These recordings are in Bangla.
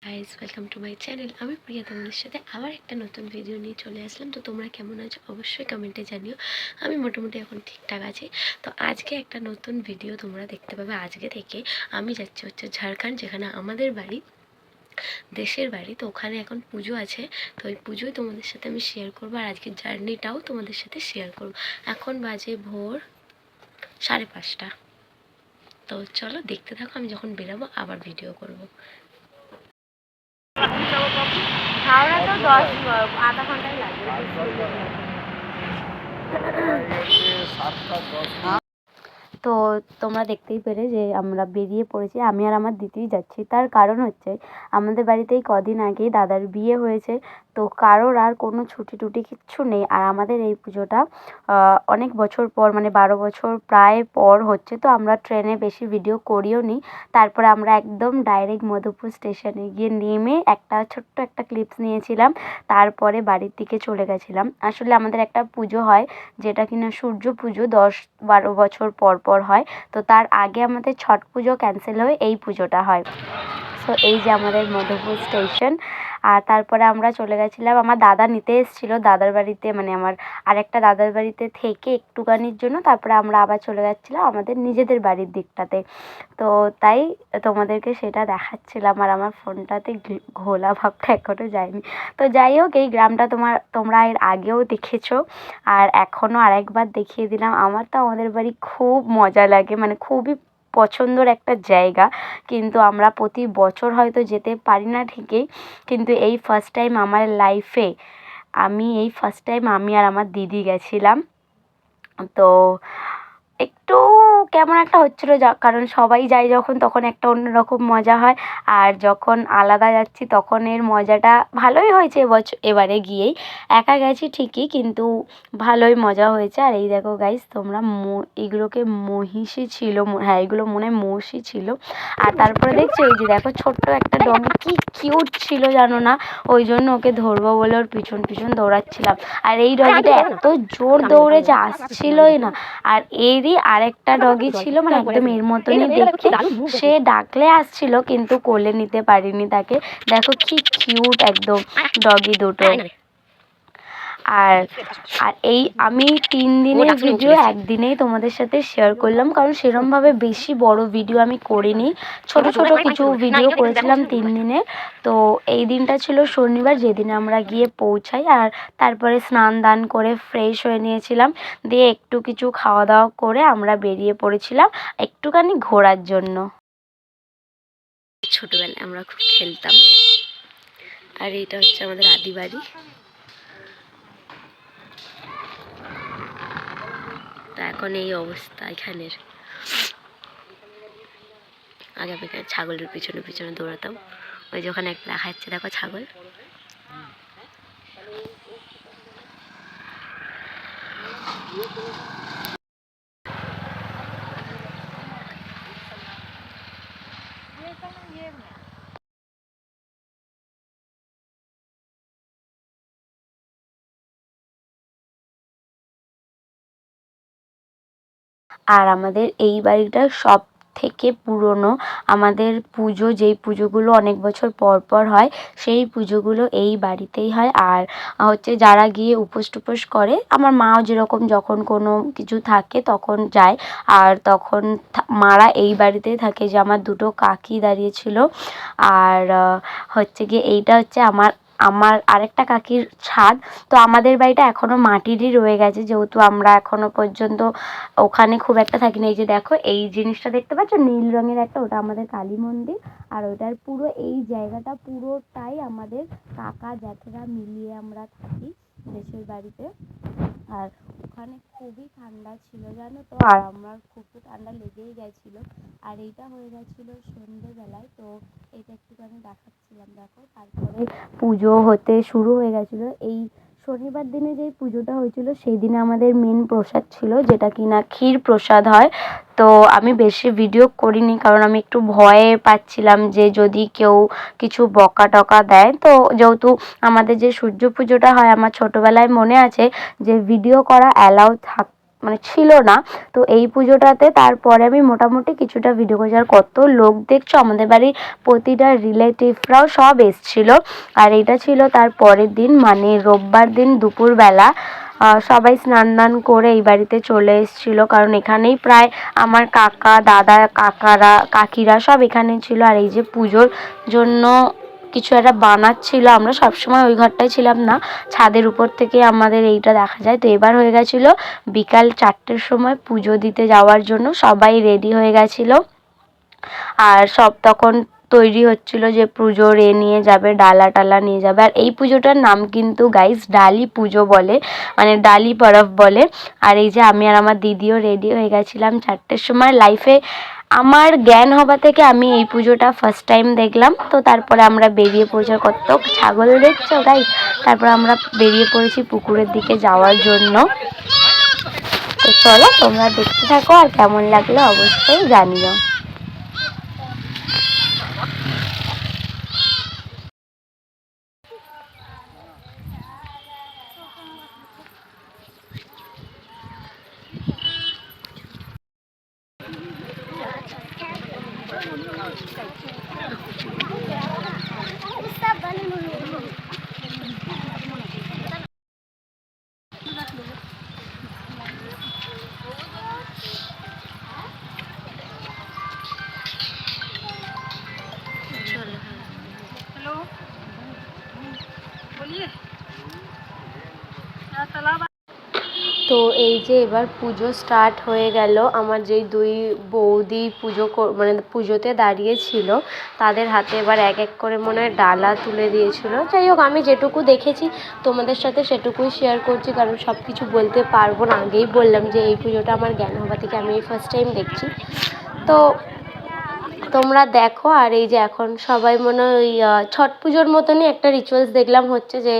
Guys, welcome to my channel. আমি প্রিয়া তোমাদের সাথে আবার একটা নতুন ভিডিও নিয়ে চলে আসলাম। তো তোমরা কেমন আছো অবশ্যই কমেন্টে জানিও। আমি মোটামুটি এখন ঠিকঠাক আছি। তো আজকে একটা নতুন ভিডিও তোমরা দেখতে পাবে। আজকে থেকে আমি যাচ্ছি হচ্ছে ঝাড়খণ্ড, যেখানে আমাদের বাড়ি, দেশের বাড়ি। তো ওখানে এখন পুজো আছে। তো ওই পুজোই তোমাদের সাথে আমি শেয়ার করবো, আর আজকের জার্নিটাও তোমাদের সাথে শেয়ার করবো। এখন বাজে ভোর 5:30। তো চলো দেখতে থাকো, আমি যখন বেরোবো আবার ভিডিও করবো। হাওড়া তো আধা ঘন্টাই লাগবে। তো তোমরা দেখতেই পেলে যে আমরা বেরিয়ে পড়েছি, আমি আর আমার দিদিই যাচ্ছি। তার কারণ হচ্ছে আমাদের বাড়িতেই কদিন আগেই দাদার বিয়ে হয়েছে, তো কারোর আর কোনো ছুটি টুটি কিচ্ছু নেই। আর আমাদের এই পুজোটা অনেক বছর পর, মানে 12 বছর প্রায় পর হচ্ছে। তো আমরা ট্রেনে বেশি ভিডিও করিও নি। তারপরে আমরা একদম ডাইরেক্ট মধুপুর স্টেশনে গিয়ে নেমে একটা ছোট্ট একটা ক্লিপস নিয়েছিলাম, তারপরে বাড়ির দিকে চলে গেছিলাম। আসলে আমাদের একটা পুজো হয় যেটা কিনা সূর্য পুজো, 10-12 বছর পর পর হয়। তো তার আগে আমাদের ছট পুজো ক্যান্সেল হয়ে এই পুজোটা হয়। সো এই যে আমাদের মধুপুর স্টেশন। আর তারপরে আমরা চলে গেছিলাম, আমার দাদা নিতে এসেছিলো দাদার বাড়িতে, মানে আমার আরেকটা দাদার বাড়িতে থেকে একটুখানির জন্য। তারপরে আমরা আবার চলে যাচ্ছিলাম আমাদের নিজেদের বাড়ির দিকটাতে। তো তাই তোমাদেরকে সেটা দেখাচ্ছিলাম, আর আমার ফোনটাতে ঘোলা ভাবটা এখনও যায়নি। তো যাই হোক, এই গ্রামটা তোমরা এর আগেও দেখেছো, আর এখনও আরেকবার দেখিয়ে দিলাম। আমার তো আমাদের বাড়ি খুব মজা লাগে, মানে খুবই পছন্দের একটা জায়গা। কিন্তু আমরা প্রতি বছর হয়তো যেতে পারি না ঠিকই, কিন্তু এই ফার্স্ট টাইম আমার লাইফে আমি আর আমার দিদি গেছিলাম। তো একটু কেমন একটা হচ্ছিলো, কারণ সবাই যায় যখন, তখন একটা অন্যরকম মজা হয়। আর যখন আলাদা যাচ্ছি তখন এর মজাটা ভালোই হয়েছে। এবারে গিয়েই একা গেছি ঠিকই, কিন্তু ভালোই মজা হয়েছে। আর এই দেখো গাইস, তোমরা এগুলোকে মহিষী ছিল, হ্যাঁ এগুলো মনে হয় মোষই ছিল। আর তারপরে দেখছো এই যে দেখো ছোট্ট একটা ডগি, কি কিউট ছিল জানো না, ওই জন্য ওকে ধরবো বলে ওর পিছন পিছন দৌড়াচ্ছিলাম। আর এই ডগিটা এত জোর দৌড়েছে, আসছিলই না। আর এরই আরেকটা ডগি ছিল, মানে একদম এর মতনই দেখতে, সে ডাকলে আসছিল কিন্তু কোলে নিতে পারিনি তাকে। দেখো কি কিউট একদম ডগি দুটো। আর এই আমি 3 দিনের ভিডিও একদিনেই তোমাদের সাথে শেয়ার করলাম, কারণ সেরমভাবে বেশি বড় ভিডিও আমি করিনি, ছোট ছোট কিছু ভিডিও করেছিলাম 3 দিনের। তো এই দিনটা ছিল শনিবার, যেদিনে আমরা গিয়ে পৌঁছাই। আর তারপরে স্নান দান করে ফ্রেশ হয়ে নিয়েছিলাম, দিয়ে একটু কিছু খাওয়া দাওয়া করে আমরা বেরিয়ে পড়েছিলাম একটুখানি ঘোরার জন্য। ছোটবেলায় আমরা খুব খেলতাম। আর এটা হচ্ছে আমাদের আদি বাড়ি। তা এখন এই অবস্থা এখানের। আগে আমি এখানে ছাগলের পিছনে পিছনে দৌড়াতাম। ওই যে ওখানে একটা দেখা যাচ্ছে, দেখো ছাগল। আর আমাদের এই বাড়িটা সব থেকে পুরনো। আমাদের পুজো, যেই পুজোগুলো অনেক বছর পর পর হয়, সেই পুজোগুলো এই বাড়িতেই হয়। আর হচ্ছে যারা গিয়ে উপোস টুপোস করে, আমার মাও যেরকম যখন কোনো কিছু থাকে তখন যায়। আর তখন মারা এই বাড়িতেই থাকে। যে আমার দুটো কাকি দাঁড়িয়েছিল। আর হচ্ছে গিয়ে এইটা হচ্ছে আমার আমার আরেকটা কাকির ছাদ। তো আমাদের বাড়িটা এখনও মাটিরই রয়ে গেছে, যেহেতু আমরা এখনও পর্যন্ত ওখানে খুব একটা থাকি না। এই যে দেখো এই জিনিসটা দেখতে পাচ্ছ নীল রঙের একটা, ওটা আমাদের কালী মন্দির। আর ওটার পুরো এই জায়গাটা পুরোটাই আমাদের কাকা জ্যাঠেরা মিলিয়ে আমরা থাকি দেশের বাড়িতে। আর ওখানে খুবই ঠান্ডা ছিল জানো তো, আর আমার খুব ঠান্ডা লেগেই গেছিলো। আর এইটা হয়ে গেছিলো সন্ধেবেলায়। তো এটা একটুখানি দেখাচ্ছিলাম, দেখো। তারপরে পুজো হতে শুরু হয়ে গেছিলো। এই শনিবার দিনে যেই পুজোটা হয়েছিল, সেই দিনে আমাদের মেন প্রসাদ ছিল, যেটা কিনা ক্ষীর প্রসাদ হয়। তো আমি বেশি ভিডিও করিনি, কারণ আমি একটু ভয়ে পাচ্ছিলাম যে যদি কেউ কিছু বকা টকা দেয়। তো যেহেতু আমাদের যে সূর্য পুজোটা হয়, আমার ছোটোবেলায় মনে আছে যে ভিডিও করা অ্যালাউ মানে ছিল না। তো এই পুজোটাতে তারপরে আমি মোটামুটি কিছুটা ভিডিও করেছি। আর কত লোক দেখছো, আমাদের বাড়ির প্রতিটা রিলেটিভরাও সব এসেছিলো। আর এটা ছিল তার পরের দিন, মানে রোববার দিন দুপুরবেলা। সবাই স্নান করে এই বাড়িতে চলে এসেছিলো, কারণ এখানেই প্রায় আমার কাকা, দাদা, কাকিরা সব এখানে ছিল। আর এই যে পুজোর জন্য কিছু একটা বানাচ্ছিল, আমরা সবসময় ওই ঘরটায় ছিলাম না, ছাদের উপর থেকে আমাদের এইটা দেখা যায়। তো এবার হয়ে গেছিলো বিকাল 4টের সময় পুজো দিতে যাওয়ার জন্য সবাই রেডি হয়ে গেছিলো। আর সব তখন তৈরি হচ্ছিল যে পুজোর নিয়ে যাবে, ডালা টালা নিয়ে যাবে। আর এই পুজোটার নাম কিন্তু গাইস ডালি পুজো বলে, মানে ডালি পরব বলে। আর এই যে আমি আর আমার দিদিও রেডি হয়ে গেছিলাম 4টের সময়। লাইফে আমার জ্ঞান হওয়া থেকে আমি এই পুজোটা ফার্স্ট টাইম দেখলাম। তো তারপরে আমরা বেরিয়ে পড়েছি। কত ছাগল দেখছো গাইস। তারপর আমরা বেরিয়ে পড়েছি পুকুরের দিকে যাওয়ার জন্য। তো চলো তোমরা দেখতে থাকো, আর কেমন লাগলো অবশ্যই জানিও। তো এই যে এবার পুজো স্টার্ট হয়ে গেল। আমার যেই দুই বৌদি মানে পুজোতে দাঁড়িয়েছিল, তাদের হাতে এবার এক এক করে মনে হয় ডালা তুলে দিয়েছিল। যাই হোক, আমি যেটুকু দেখেছি তোমাদের সাথে সেটুকুই শেয়ার করছি, কারণ সব কিছু বলতে পারবো না। আগেই বললাম যে এই পুজোটা আমার জ্ঞান হওয়া থেকে আমি এই ফার্স্ট টাইম দেখছি। তো তোমরা দেখো। আর এই যে এখন সবাই মনে হয় ওই ছট পুজোর মতনই একটা রিচুয়ালস দেখলাম হচ্ছে, যে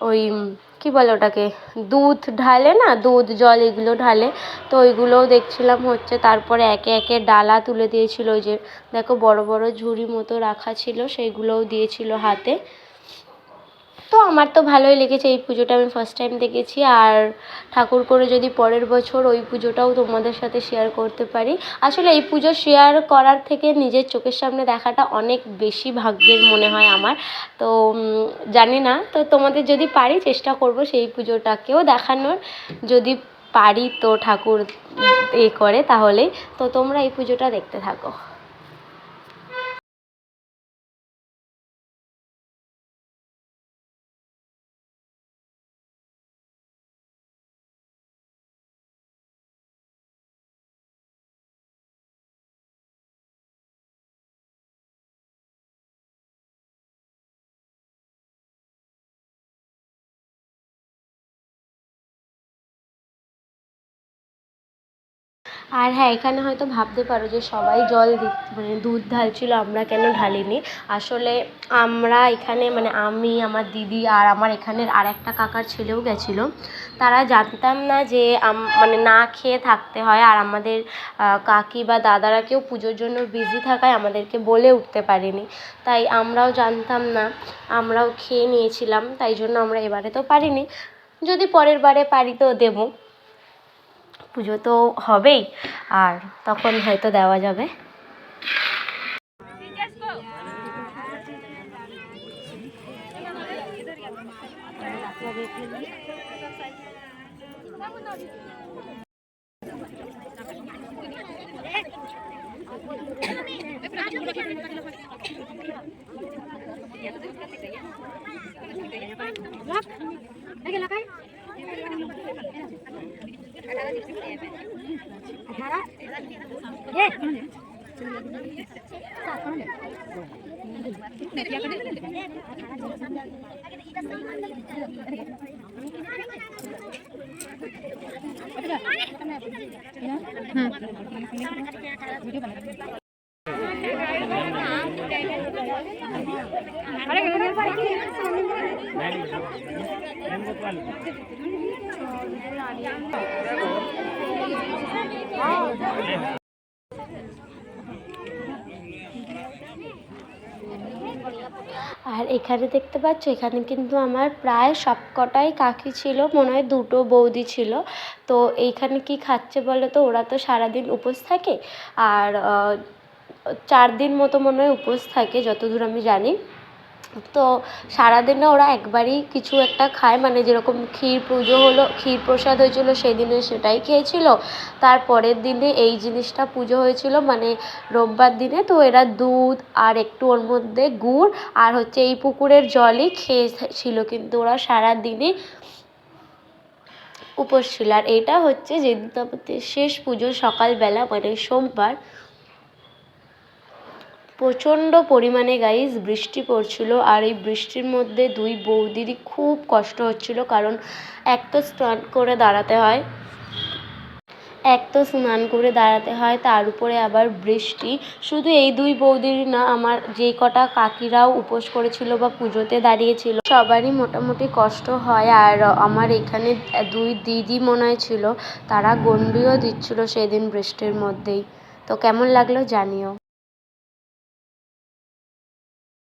ওই কি বলে ওটাকে, দুধ ঢালে না, দুধ জল এগুলো ঢালে। তো ওইগুলোও দেখছিলাম হচ্ছে। তারপরে একে একে ডালা তুলে দিয়েছিল, ওই যে দেখো বড় বড় ঝুড়ি মতো রাখা ছিল, সেইগুলোও দিয়েছিল হাতে। তো আমার তো ভালোই লেগেছে, এই পুজোটা আমি ফার্স্ট টাইম দেখেছি। আর ঠাকুর করে যদি পরের বছর ওই পুজোটাও তোমাদের সাথে শেয়ার করতে পারি। আসলে এই পুজো শেয়ার করার থেকে নিজের চোখের সামনে দেখাটা অনেক বেশি ভাগ্যের মনে হয় আমার। তো জানি না, তো তোমাদের যদি পারি চেষ্টা করব সেই পুজোটাকেও দেখানোর, যদি পারি তো ঠাকুর করে তাহলেই। তো তোমরা এই পুজোটা দেখতে থাকো। আর হ্যাঁ, এখানে হয়তো ভাবতে পারো যে সবাই জল মানে দুধ ঢালছিল, আমরা কেন ঢালিনি। আসলে আমরা এখানে, মানে আমি, আমার দিদি আর আমার এখানের আর একটা কাকার ছেলেও গেছিলো। তারা জানতাম না যে মানে না খেয়ে থাকতে হয়। আর আমাদের কাকি বা দাদারা কেউ পুজোর জন্য বিজি থাকায় আমাদেরকে বলে উঠতে পারেনি। তাই আমরাও জানতাম না, আমরাও খেয়ে নিয়েছিলাম। তাই জন্য আমরা এবারে তো পারিনি, যদি পরের বারে পারি তো দেবো। পুজো তো হবেই, আর তখন হয়তো দেওয়া যাবে। আর এখানে দেখতে পাচ্ছ, এখানে কিন্তু আমার প্রায় সবকটাই কাকি ছিল, মনে হয় 2টো বৌদি ছিল। তো এইখানে কি খাচ্ছে বলো তো, ওরা তো সারাদিন উপোস থাকে, আর 4 দিন মতো মনে হয় উপোস থাকে যতদূর আমি জানি। তো সারাদিনে ওরা একবারই কিছু একটা খায়, মানে যেরকম ক্ষীর পুজো হলো, ক্ষীর প্রসাদ হয়েছিল সেদিনে সেটাই খেয়েছিল। তারপরের দিনে এই জিনিসটা পুজো হয়েছিল, মানে রোববার দিনে। তো এরা দুধ আর একটু ওর মধ্যে গুড় আর হচ্ছে এই পুকুরের জলই খেয়েছিল, কিন্তু ওরা সারাদিনে উপোস ছিল। আর এটা হচ্ছে যেদিন আমাদের শেষ পুজো সকালবেলা, মানে সোমবার। প্রচণ্ড পরিমাণে গাইস বৃষ্টি পড়ছিল, আর এই বৃষ্টির মধ্যে 2 বৌদিরই খুব কষ্ট হচ্ছিল, কারণ এক তো স্নান করে দাঁড়াতে হয়, তার উপরে আবার বৃষ্টি। শুধু এই 2 বৌদিরই না, আমার যেই কটা কাকিরাও উপোস করেছিল বা পুজোতে দাঁড়িয়েছিল সবারই মোটামুটি কষ্ট হয়। আর আমার এখানে 2 দিদি মনে হয় ছিল, তারা গন্ডিও দিচ্ছিল সেদিন বৃষ্টির মধ্যেই। তো কেমন লাগলো জানিও।